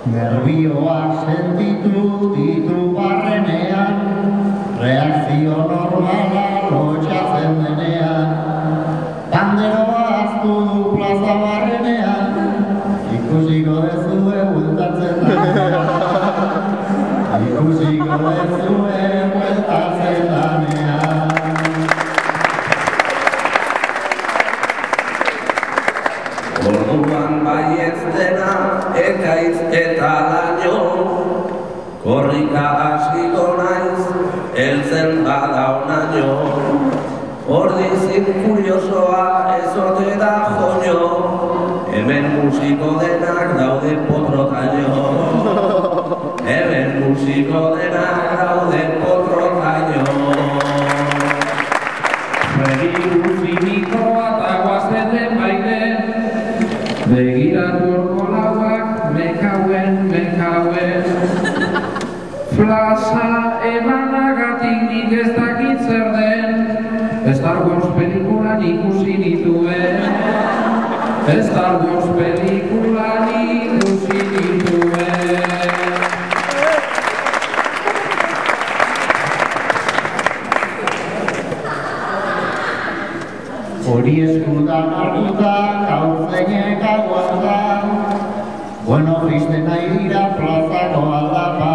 Nerbioak sentitu ditu barrenean, reakzio normala lotxatzen denean. Panderoa aztu du plaza barrenean, ikusiko dezue bueltatzen danean. Ikusiko dezue bueltatzen danean. Orduan baietz dena, ekaitz eta laino, korrika hasiko naiz, heltzen badaunaino. Ordizin kuriosoa ezote da joño, hemen musiko denak daude potrotaino. Hemen musiko denak daude potrotaino. Fredi guzi mikroa eta guazeten baide, begiratu orko lauak, mekauen. Plaza emanagatik nik ez dakit zer den, Star Wars pelikulan ikusi nituen. Star Wars pelikulan ikusi nituen. Hori eskutan hartuta, gauzeinek aguanta, bueno, triste nahi dira plazako aldapa.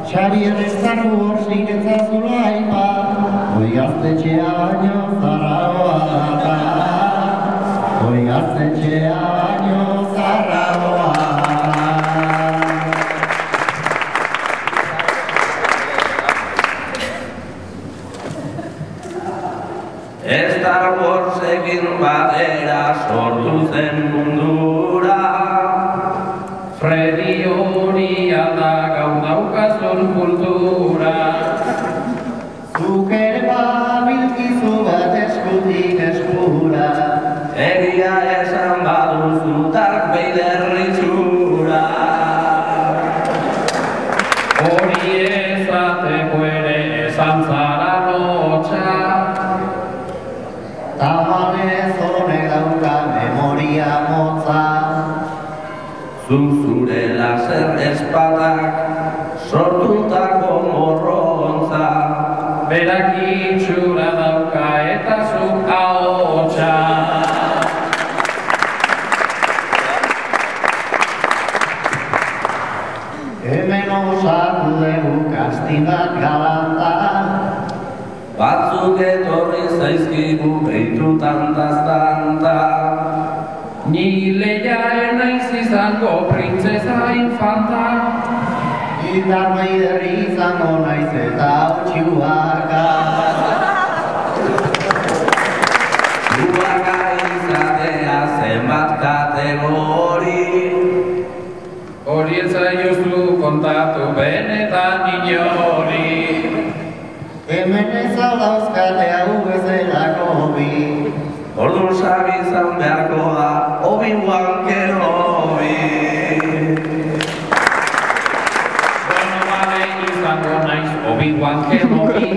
Xarier Star Wars iketzazula aipa, hoi gaztetxea baino zarragoa da. Hoi gaztetxea baino zarragoa da. Star Warsekin batera sortu zen mundura, Fredi hori da gaur daukazun kultura. Zuk ere babilkizu bat eskutik eskura, Egia esan baduzu Darth Vader itxura. Hori ezateko ere esan zara lotxa, tamalez honek dauka memoria motza. Zure laser espadak sortutako morrontza, berak itxura dauka eta zuk ahotsa. Hemen osatu dugu kastingat galanta, batzuk etorri zaizkigu behitu tantaz-tanta. Ni leia naiz izango printzesa infanta, ni Darth Vader izango naiz eta otxiuaka. Uaka izatea zenbat kategori, hori ez zaiozu kontatu benetan inori. Hemen ez aldauzkate hau bezalako bi, Ordu sabizan beharko da Obi-Wan Kenobi. Bueno, bale, izango naiz Obi-Wan Kenobi.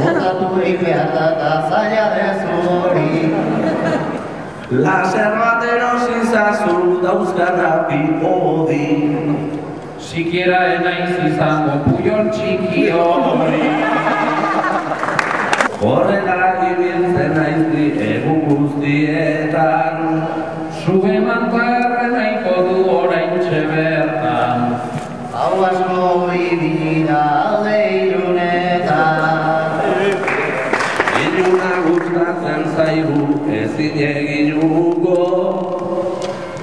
botatu egin behar da eta zaila dezu hori. Laser bat erosizazu dauzkana bi hodi. Sikiera enaiz izango Pujol txiki hori. Horrela ibiltzen naizti egun guztietan, zube mantarra nahiko du oraintxe bertan. Hau asko ibila alde ilunetan. Iluna gustatzen zaigu ezin eginuko,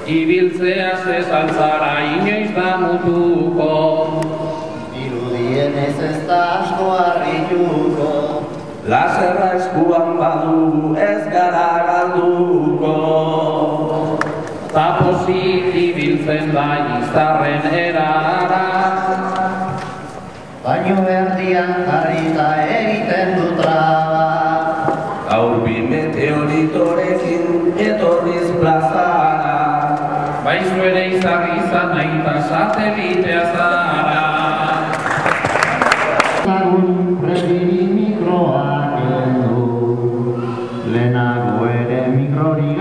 ibiltzea zezaltzara inoiz da mutuko. Dirudienez ez da asko harrituko, Laserra eskuan badugu ez gara galduko. Ta pozik ibiltzen da izarren erara, baino erdian jarrita egiten du traba. gaur bi meteoritorekin etorriz plazara. Baizu ere izarri izan nahi eta satelitea zara. Lagun Frediri mikroak heldu, lehenago ere mikrori